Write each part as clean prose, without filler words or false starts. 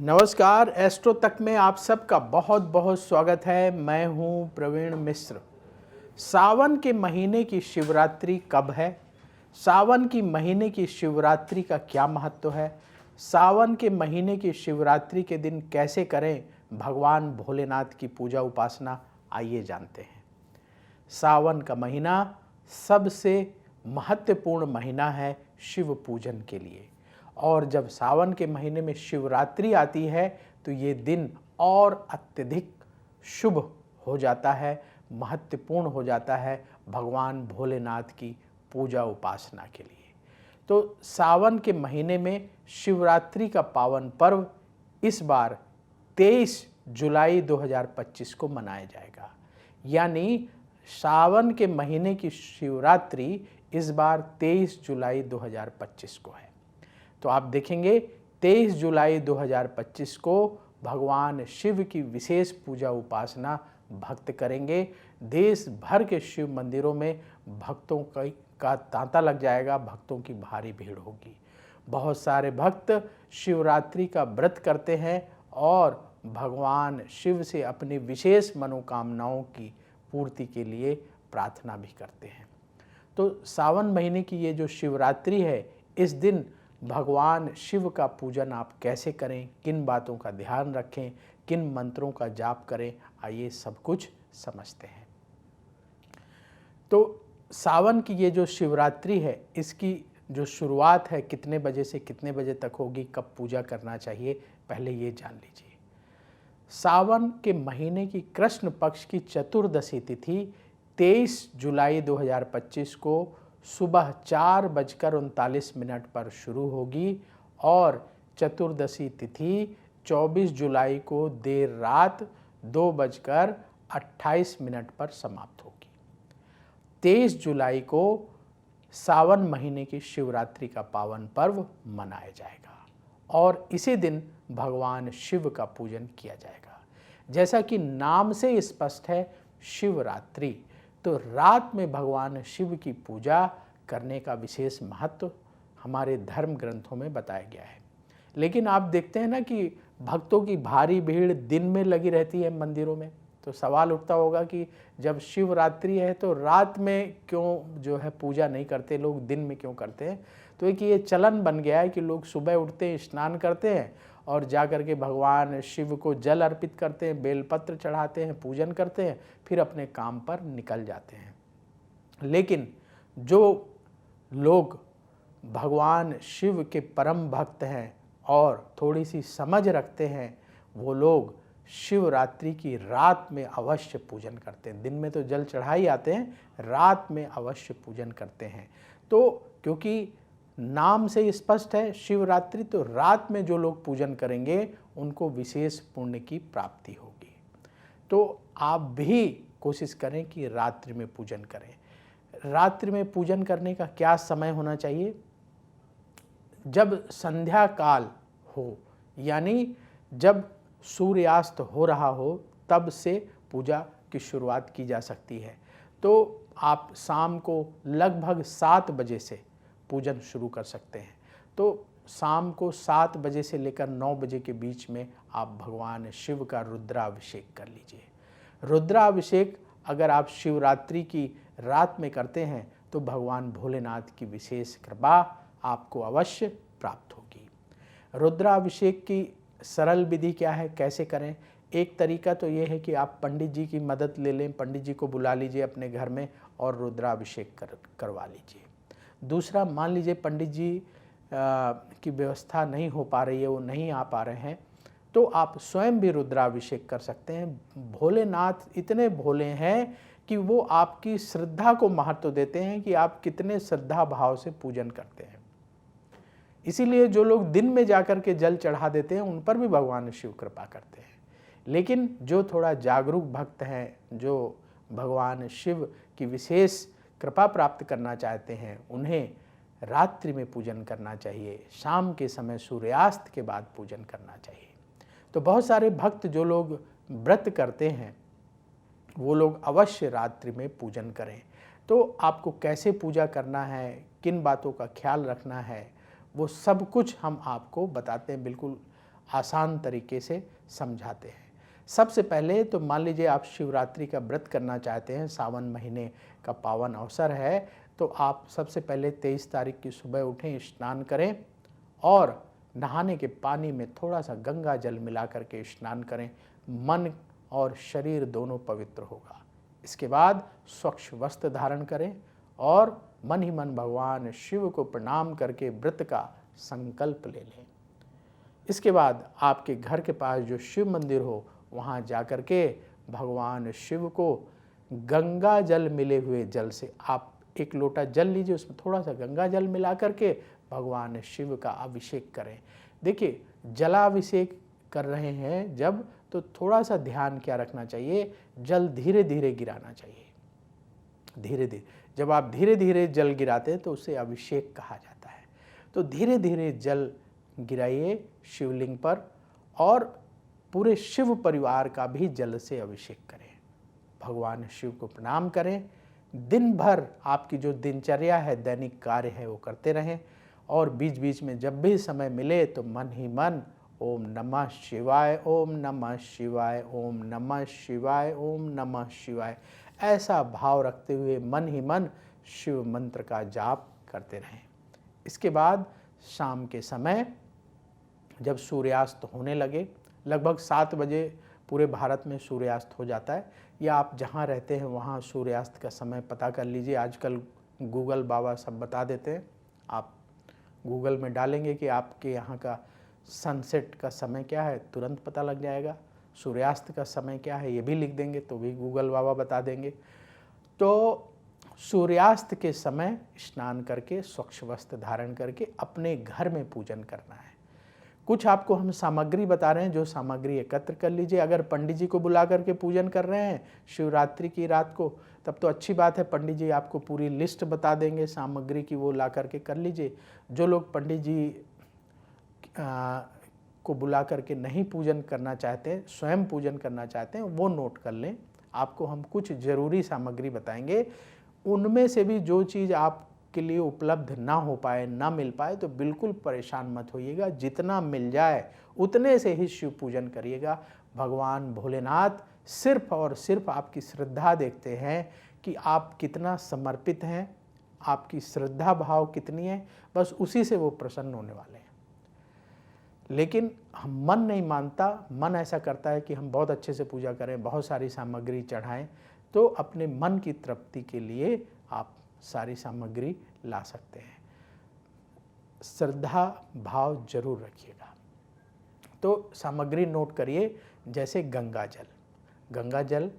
नमस्कार, एस्ट्रो तक में आप सबका बहुत बहुत स्वागत है। मैं हूं प्रवीण मिश्र। सावन के महीने की शिवरात्रि कब है? सावन की महीने की शिवरात्रि का क्या महत्व है? सावन के महीने की शिवरात्रि के दिन कैसे करें भगवान भोलेनाथ की पूजा उपासना, आइए जानते हैं। सावन का महीना सबसे महत्वपूर्ण महीना है शिव पूजन के लिए, और जब सावन के महीने में शिवरात्रि आती है तो ये दिन और अत्यधिक शुभ हो जाता है, महत्वपूर्ण हो जाता है भगवान भोलेनाथ की पूजा उपासना के लिए। तो सावन के महीने में शिवरात्रि का पावन पर्व इस बार 23 जुलाई 2025 को मनाया जाएगा। यानी सावन के महीने की शिवरात्रि इस बार 23 जुलाई 2025 को है। तो आप देखेंगे 23 जुलाई 2025 को भगवान शिव की विशेष पूजा उपासना भक्त करेंगे। देश भर के शिव मंदिरों में भक्तों का तांता लग जाएगा, भक्तों की भारी भीड़ होगी। बहुत सारे भक्त शिवरात्रि का व्रत करते हैं और भगवान शिव से अपनी विशेष मनोकामनाओं की पूर्ति के लिए प्रार्थना भी करते हैं। तो सावन महीने की ये जो शिवरात्रि है, इस दिन भगवान शिव का पूजन आप कैसे करें, किन बातों का ध्यान रखें, किन मंत्रों का जाप करें, आइए सब कुछ समझते हैं। तो सावन की ये जो शिवरात्रि है, इसकी जो शुरुआत है कितने बजे से कितने बजे तक होगी, कब पूजा करना चाहिए, पहले ये जान लीजिए। सावन के महीने की कृष्ण पक्ष की चतुर्दशी तिथि 23 जुलाई 2025 को सुबह 4:39 पर शुरू होगी और चतुर्दशी तिथि 24 जुलाई को देर रात 2:28 पर समाप्त होगी। 23 जुलाई को सावन महीने की शिवरात्रि का पावन पर्व मनाया जाएगा और इसी दिन भगवान शिव का पूजन किया जाएगा। जैसा कि नाम से स्पष्ट है शिवरात्रि, तो रात में भगवान शिव की पूजा करने का विशेष महत्व हमारे धर्म ग्रंथों में बताया गया है। लेकिन आप देखते हैं ना कि भक्तों की भारी भीड़ दिन में लगी रहती है मंदिरों में, तो सवाल उठता होगा कि जब शिवरात्रि है तो रात में क्यों जो है पूजा नहीं करते लोग, दिन में क्यों करते हैं? तो एक ये चलन बन गया है कि लोग सुबह उठते हैं, स्नान करते हैं और जा कर के भगवान शिव को जल अर्पित करते हैं, बेलपत्र चढ़ाते हैं, पूजन करते हैं, फिर अपने काम पर निकल जाते हैं। लेकिन जो लोग भगवान शिव के परम भक्त हैं और थोड़ी सी समझ रखते हैं, वो लोग शिवरात्रि की रात में अवश्य पूजन करते हैं। दिन में तो जल चढ़ा ही आते हैं, रात में अवश्य पूजन करते हैं। तो क्योंकि नाम से स्पष्ट है शिवरात्रि, तो रात में जो लोग पूजन करेंगे उनको विशेष पुण्य की प्राप्ति होगी। तो आप भी कोशिश करें कि रात्रि में पूजन करें। रात्रि में पूजन करने का क्या समय होना चाहिए? जब संध्या काल हो, यानी जब सूर्यास्त हो रहा हो, तब से पूजा की शुरुआत की जा सकती है। तो आप शाम को लगभग 7 बजे से पूजन शुरू कर सकते हैं। तो शाम को 7 बजे से लेकर 9 बजे के बीच में आप भगवान शिव का रुद्राभिषेक कर लीजिए। रुद्राभिषेक अगर आप शिवरात्रि की रात में करते हैं तो भगवान भोलेनाथ की विशेष कृपा आपको अवश्य प्राप्त होगी। रुद्राभिषेक की सरल विधि क्या है, कैसे करें? एक तरीका तो ये है कि आप पंडित जी की मदद ले लें, पंडित जी को बुला लीजिए अपने घर में और रुद्राभिषेक करवा लीजिए। दूसरा, मान लीजिए पंडित जी की व्यवस्था नहीं हो पा रही है, वो नहीं आ पा रहे हैं, तो आप स्वयं भी रुद्राभिषेक कर सकते हैं। भोलेनाथ इतने भोले हैं कि वो आपकी श्रद्धा को महत्व देते हैं कि आप कितने श्रद्धा भाव से पूजन करते हैं। इसीलिए जो लोग दिन में जाकर के जल चढ़ा देते हैं उन पर भी भगवान शिव कृपा करते हैं। लेकिन जो थोड़ा जागरूक भक्त हैं, जो भगवान शिव की विशेष कृपा प्राप्त करना चाहते हैं, उन्हें रात्रि में पूजन करना चाहिए। शाम के समय सूर्यास्त के बाद पूजन करना चाहिए। तो बहुत सारे भक्त जो लोग व्रत करते हैं वो लोग अवश्य रात्रि में पूजन करें। तो आपको कैसे पूजा करना है, किन बातों का ख्याल रखना है, वो सब कुछ हम आपको बताते हैं। बिल्कुल आसान तरीके से समझाते हैं। सबसे पहले तो मान लीजिए आप शिवरात्रि का व्रत करना चाहते हैं, सावन महीने का पावन अवसर है, तो आप सबसे पहले 23 तारीख की सुबह उठें, स्नान करें और नहाने के पानी में थोड़ा सा गंगा जल मिला करके स्नान करें। मन और शरीर दोनों पवित्र होगा। इसके बाद स्वच्छ वस्त्र धारण करें और मन ही मन भगवान शिव को प्रणाम करके व्रत का संकल्प ले लें। इसके बाद आपके घर के पास जो शिव मंदिर हो वहाँ जा कर के भगवान शिव को गंगा जल मिले हुए जल से आप एक लोटा जल लीजिए, उसमें थोड़ा सा गंगा जल मिला करके भगवान शिव का अभिषेक करें। देखिए, जलाभिषेक कर रहे हैं जब, तो थोड़ा सा ध्यान क्या रखना चाहिए, जल धीरे धीरे गिराना चाहिए। धीरे धीरे, जब आप धीरे धीरे जल गिराते हैं तो उसे अभिषेक कहा जाता है। तो धीरे धीरे जल गिराइए शिवलिंग पर और पूरे शिव परिवार का भी जल से अभिषेक करें। भगवान शिव को प्रणाम करें। दिन भर आपकी जो दिनचर्या है, दैनिक कार्य है, वो करते रहें और बीच बीच में जब भी समय मिले तो मन ही मन ओम नमः शिवाय, ओम नमः शिवाय, ओम नमः शिवाय, ओम नमः शिवाय, ऐसा भाव रखते हुए मन ही मन शिव मंत्र का जाप करते रहें। इसके बाद शाम के समय जब सूर्यास्त होने लगे, लगभग 7 बजे पूरे भारत में सूर्यास्त हो जाता है, या आप जहाँ रहते हैं वहाँ सूर्यास्त का समय पता कर लीजिए। आजकल गूगल बाबा सब बता देते हैं। आप गूगल में डालेंगे कि आपके यहाँ का सनसेट का समय क्या है, तुरंत पता लग जाएगा। सूर्यास्त का समय क्या है ये भी लिख देंगे तो भी गूगल बाबा बता देंगे। तो सूर्यास्त के समय स्नान करके स्वच्छ वस्त्र धारण करके अपने घर में पूजन करना है। कुछ आपको हम सामग्री बता रहे हैं, जो सामग्री एकत्र कर लीजिए। अगर पंडित जी को बुला करके पूजन कर रहे हैं शिवरात्रि की रात को, तब तो अच्छी बात है, पंडित जी आपको पूरी लिस्ट बता देंगे सामग्री की, वो ला करके कर लीजिए। जो लोग पंडित जी को बुला करके नहीं पूजन करना चाहते, स्वयं पूजन करना चाहते हैं, वो नोट कर लें। आपको हम कुछ ज़रूरी सामग्री बताएंगे, उनमें से भी जो चीज़ आपके लिए उपलब्ध ना हो पाए, ना मिल पाए, तो बिल्कुल परेशान मत होइएगा। जितना मिल जाए उतने से ही शिव पूजन करिएगा। भगवान भोलेनाथ सिर्फ और सिर्फ आपकी श्रद्धा देखते हैं कि आप कितना समर्पित हैं, आपकी श्रद्धा भाव कितनी है, बस उसी से वो प्रसन्न होने वाले हैं। लेकिन हम मन नहीं मानता, मन ऐसा करता है कि हम बहुत अच्छे से पूजा करें, बहुत सारी सामग्री चढ़ाएं। तो अपने मन की तृप्ति के लिए आप सारी सामग्री ला सकते हैं। श्रद्धा भाव जरूर रखिएगा। तो सामग्री नोट करिए, जैसे गंगा जल, गंगा जल,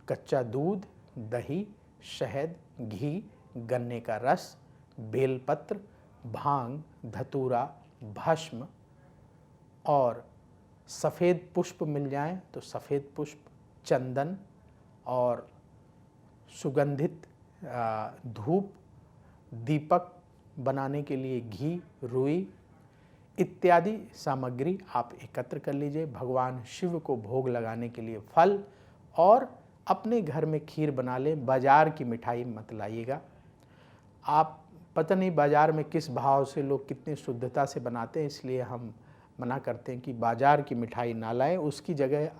कच्चा दूध, दही, शहद, घी, गन्ने का रस, बेलपत्र, भांग, धतूरा, भस्म और सफ़ेद पुष्प मिल जाएं तो सफ़ेद पुष्प, चंदन और सुगंधित धूप, दीपक बनाने के लिए घी, रुई इत्यादि सामग्री आप एकत्र कर लीजिए। भगवान शिव को भोग लगाने के लिए फल, और अपने घर में खीर बना लें। बाज़ार की मिठाई मत लाइएगा। आप पता नहीं बाज़ार में किस भाव से लोग कितनी शुद्धता से बनाते हैं, इसलिए हम मना करते हैं कि बाज़ार की मिठाई ना लाएं। उसकी जगह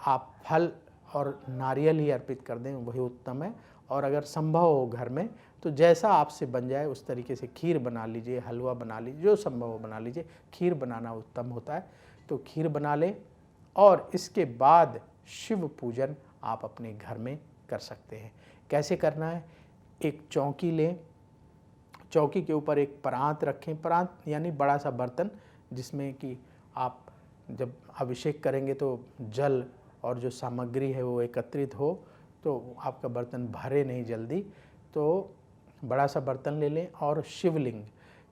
आप फल और नारियल ही अर्पित कर दें, वही उत्तम है। और अगर संभव हो घर में तो जैसा आपसे बन जाए उस तरीके से खीर बना लीजिए, हलवा बना लीजिए, जो संभव हो बना लीजिए। खीर बनाना उत्तम होता है, तो खीर बना लें। और इसके बाद शिव पूजन आप अपने घर में कर सकते हैं। कैसे करना है, एक चौकी लें, चौकी के ऊपर एक परात रखें। परात यानी बड़ा सा बर्तन, जिसमें कि आप जब अभिषेक करेंगे तो जल और जो सामग्री है वो एकत्रित हो, तो आपका बर्तन भरे नहीं जल्दी। तो बड़ा सा बर्तन ले लें। और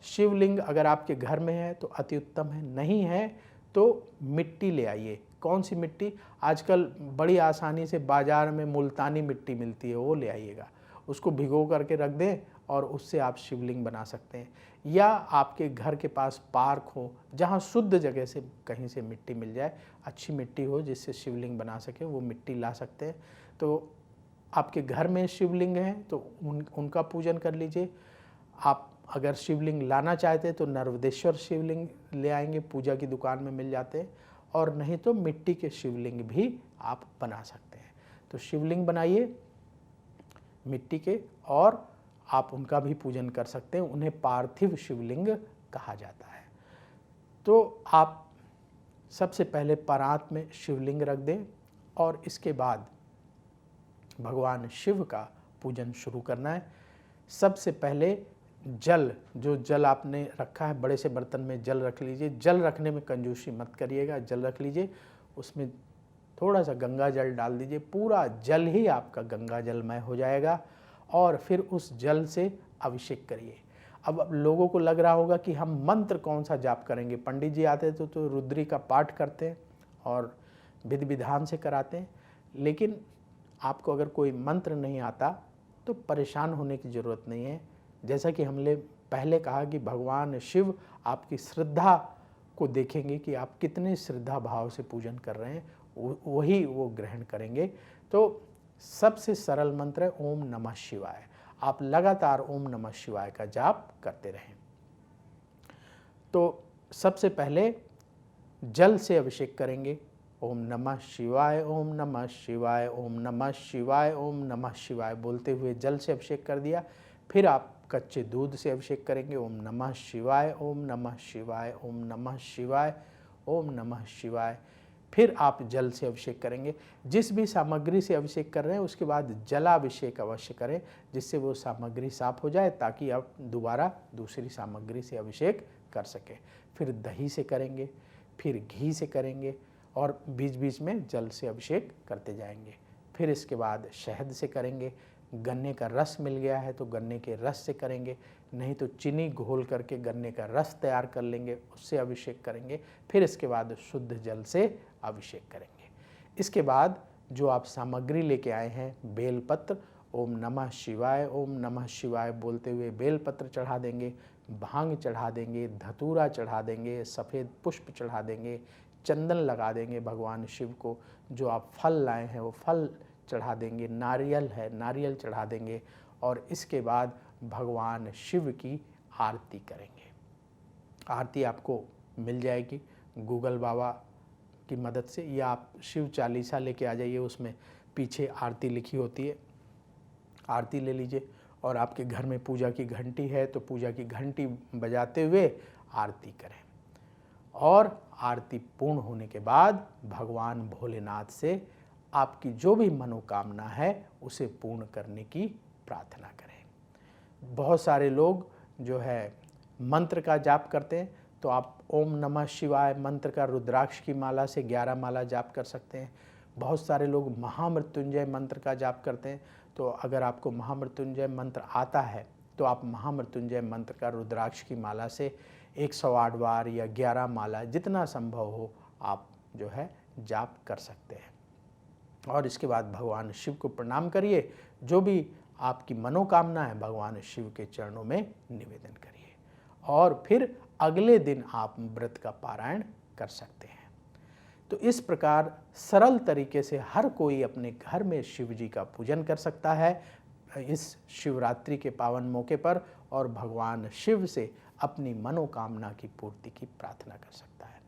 शिवलिंग अगर आपके घर में है तो अति उत्तम है, नहीं है तो मिट्टी ले आइए। कौन सी मिट्टी, आजकल बड़ी आसानी से बाज़ार में मुल्तानी मिट्टी मिलती है, वो ले आइएगा। उसको भिगो करके रख दें और उससे आप शिवलिंग बना सकते हैं। या आपके घर के पास पार्क हो, जहाँ शुद्ध जगह से कहीं से मिट्टी मिल जाए, अच्छी मिट्टी हो जिससे शिवलिंग बना सके, वो मिट्टी ला सकते हैं। तो आपके घर में शिवलिंग हैं तो उनका पूजन कर लीजिए। आप अगर शिवलिंग लाना चाहते हैं तो नर्मदेश्वर शिवलिंग ले आएंगे, पूजा की दुकान में मिल जाते हैं, और नहीं तो मिट्टी के शिवलिंग भी आप बना सकते हैं। तो शिवलिंग बनाइए मिट्टी के, और आप उनका भी पूजन कर सकते हैं, उन्हें पार्थिव शिवलिंग कहा जाता है। तो आप सबसे पहले परात में शिवलिंग रख दें और इसके बाद भगवान शिव का पूजन शुरू करना है। सबसे पहले जल, जो जल आपने रखा है बड़े से बर्तन में जल रख लीजिए। जल रखने में कंजूसी मत करिएगा, जल रख लीजिए, उसमें थोड़ा सा गंगा जल डाल दीजिए, पूरा जल ही आपका गंगा जलमय हो जाएगा, और फिर उस जल से अभिषेक करिए। अब लोगों को लग रहा होगा कि हम मंत्र कौन सा जाप करेंगे, पंडित जी आते तो रुद्री का पाठ करते हैं और विधि विधान से कराते हैं, लेकिन आपको अगर कोई मंत्र नहीं आता तो परेशान होने की ज़रूरत नहीं है। जैसा कि हमने पहले कहा कि भगवान शिव आपकी श्रद्धा को देखेंगे कि आप कितने श्रद्धा भाव से पूजन कर रहे हैं, वही वो ग्रहण करेंगे। तो सबसे सरल मंत्र है ओम नमः शिवाय। आप लगातार ओम नमः शिवाय का जाप करते रहें। तो सबसे पहले जल से अभिषेक करेंगे, ओम नमः शिवाय, ओम नमः शिवाय, ओम नमः शिवाय, ओम नमः शिवाय बोलते हुए जल से अभिषेक कर दिया। फिर आप कच्चे दूध से अभिषेक करेंगे, ओम नमः शिवाय, ओम नमः शिवाय, ओम नमः शिवाय, ओम नमः शिवाय। फिर आप जल से अभिषेक करेंगे। जिस भी सामग्री से अभिषेक कर रहे हैं उसके बाद जलाभिषेक अवश्य करें, जिससे वो सामग्री साफ हो जाए, ताकि आप दोबारा दूसरी सामग्री से अभिषेक कर सकें। फिर दही से करेंगे, फिर घी से करेंगे, और बीच बीच में जल से अभिषेक करते जाएंगे। फिर इसके बाद शहद से करेंगे। गन्ने का रस मिल गया है तो गन्ने के रस से करेंगे, नहीं तो चीनी घोल करके गन्ने का रस तैयार कर लेंगे, उससे अभिषेक करेंगे। फिर इसके बाद शुद्ध जल से अभिषेक करेंगे। इसके बाद जो आप सामग्री लेके आए हैं, बेलपत्र, ओम नमः शिवाय, ओम नमः शिवाय बोलते हुए बेलपत्र चढ़ा देंगे, भांग चढ़ा देंगे, धतूरा चढ़ा देंगे, सफ़ेद पुष्प चढ़ा देंगे, चंदन लगा देंगे भगवान शिव को। जो आप फल लाए हैं वो फल चढ़ा देंगे, नारियल है नारियल चढ़ा देंगे, और इसके बाद भगवान शिव की आरती करेंगे। आरती आपको मिल जाएगी गूगल बाबा की मदद से, या आप शिव चालीसा लेके आ जाइए, उसमें पीछे आरती लिखी होती है, आरती ले लीजिए। और आपके घर में पूजा की घंटी है तो पूजा की घंटी बजाते हुए आरती करें, और आरती पूर्ण होने के बाद भगवान भोलेनाथ से आपकी जो भी मनोकामना है उसे पूर्ण करने की प्रार्थना करें। बहुत सारे लोग जो है मंत्र का जाप करते हैं, तो आप ओम नमः शिवाय मंत्र का रुद्राक्ष की माला से 11 माला जाप कर सकते हैं। बहुत सारे लोग महामृत्युंजय मंत्र का जाप करते हैं, तो अगर आपको महामृत्युंजय मंत्र आता है तो आप महामृत्युंजय मंत्र का रुद्राक्ष की माला से 108 बार या 11 माला, जितना संभव हो आप जो है जाप कर सकते हैं। और इसके बाद भगवान शिव को प्रणाम करिए, जो भी आपकी मनोकामना है भगवान शिव के चरणों में निवेदन करिए, और फिर अगले दिन आप व्रत का पारायण कर सकते हैं। तो इस प्रकार सरल तरीके से हर कोई अपने घर में शिव जी का पूजन कर सकता है इस शिवरात्रि के पावन मौके पर, और भगवान शिव से अपनी मनोकामना की पूर्ति की प्रार्थना कर सकता है।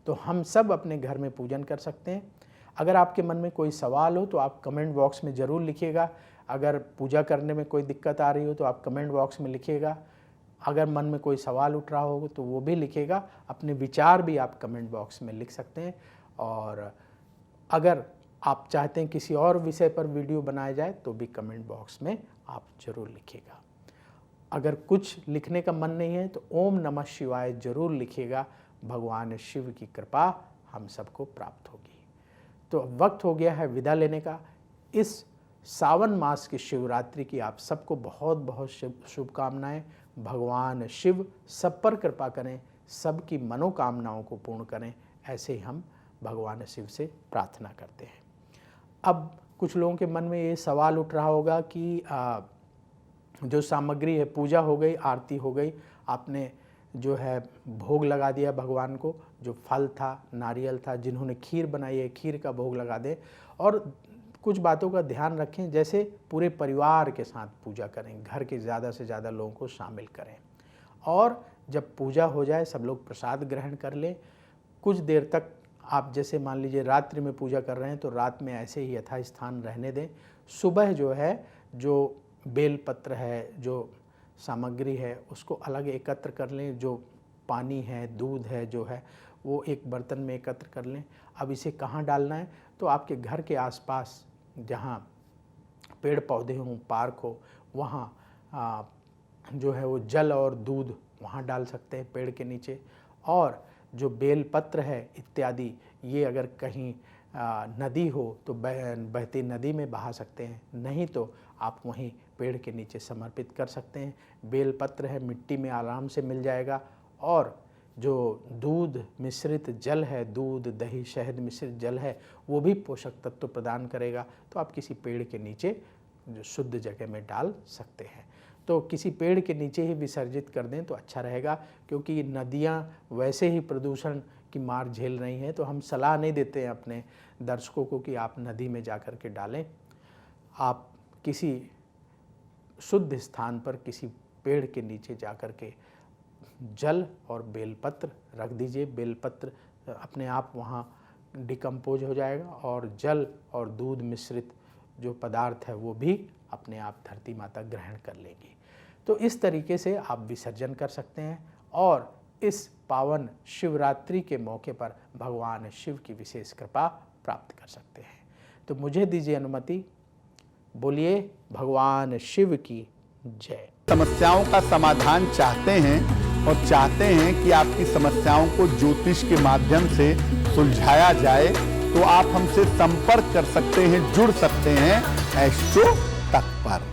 तो हम सब अपने घर में पूजन कर सकते हैं। अगर आपके मन में कोई सवाल हो तो आप कमेंट बॉक्स में ज़रूर लिखिएगा। अगर पूजा करने में कोई दिक्कत आ रही हो तो आप कमेंट बॉक्स में लिखिएगा। अगर मन में कोई सवाल उठ रहा हो तो वो भी लिखिएगा। अपने विचार भी आप कमेंट बॉक्स में लिख सकते हैं। और अगर आप चाहते हैं किसी और विषय पर वीडियो बनाया जाए तो भी कमेंट बॉक्स में आप ज़रूर लिखिएगा। अगर कुछ लिखने का मन नहीं है तो ओम नमः शिवाय ज़रूर लिखिएगा। भगवान शिव की कृपा हम सबको प्राप्त होगी। तो वक्त हो गया है विदा लेने का। इस सावन मास की शिवरात्रि की आप सबको बहुत बहुत शुभकामनाएं। भगवान शिव सब पर कृपा करें, सबकी मनोकामनाओं को पूर्ण करें, ऐसे ही हम भगवान शिव से प्रार्थना करते हैं। अब कुछ लोगों के मन में ये सवाल उठ रहा होगा कि जो सामग्री है, पूजा हो गई, आरती हो गई, आपने जो है भोग लगा दिया भगवान को, जो फल था, नारियल था, जिन्होंने खीर बनाई है खीर का भोग लगा दें। और कुछ बातों का ध्यान रखें, जैसे पूरे परिवार के साथ पूजा करें, घर के ज़्यादा से ज़्यादा लोगों को शामिल करें। और जब पूजा हो जाए सब लोग प्रसाद ग्रहण कर लें। कुछ देर तक आप जैसे मान लीजिए रात्रि में पूजा कर रहे हैं तो रात में ऐसे ही यथास्थान रहने दें। सुबह जो है जो बेलपत्र है, जो सामग्री है, उसको अलग एकत्र कर लें। जो पानी है, दूध है जो है, वो एक बर्तन में एकत्र कर लें। अब इसे कहाँ डालना है, तो आपके घर के आसपास जहाँ पेड़ पौधे हों, पार्क हो, वहाँ जो है वो जल और दूध वहाँ डाल सकते हैं पेड़ के नीचे। और जो बेलपत्र है इत्यादि, ये अगर कहीं नदी हो तो बहती नदी में बहा सकते हैं, नहीं तो आप वहीं पेड़ के नीचे समर्पित कर सकते हैं। बेलपत्र है, मिट्टी में आराम से मिल जाएगा। और जो दूध मिश्रित जल है, दूध दही शहद मिश्रित जल है, वो भी पोषक तत्व प्रदान करेगा। तो आप किसी पेड़ के नीचे जो शुद्ध जगह में डाल सकते हैं। तो किसी पेड़ के नीचे ही विसर्जित कर दें तो अच्छा रहेगा, क्योंकि नदियाँ वैसे ही प्रदूषण की मार झेल रही हैं। तो हम सलाह नहीं देते हैं अपने दर्शकों को कि आप नदी में जा कर के डालें। आप किसी शुद्ध स्थान पर किसी पेड़ के नीचे जा कर के जल और बेलपत्र रख दीजिए। बेलपत्र अपने आप वहाँ डिकम्पोज हो जाएगा और जल और दूध मिश्रित जो पदार्थ है वो भी अपने आप धरती माता ग्रहण कर लेगी। तो इस तरीके से आप विसर्जन कर सकते हैं और इस पावन शिवरात्रि के मौके पर भगवान शिव की विशेष कृपा प्राप्त कर सकते हैं। तो मुझे दीजिए अनुमति। बोलिए भगवान शिव की जय। समस्याओं का समाधान चाहते हैं और चाहते हैं कि आपकी समस्याओं को ज्योतिष के माध्यम से सुलझाया जाए, तो आप हमसे संपर्क कर सकते हैं, जुड़ सकते हैं एस्ट्रो तक पर।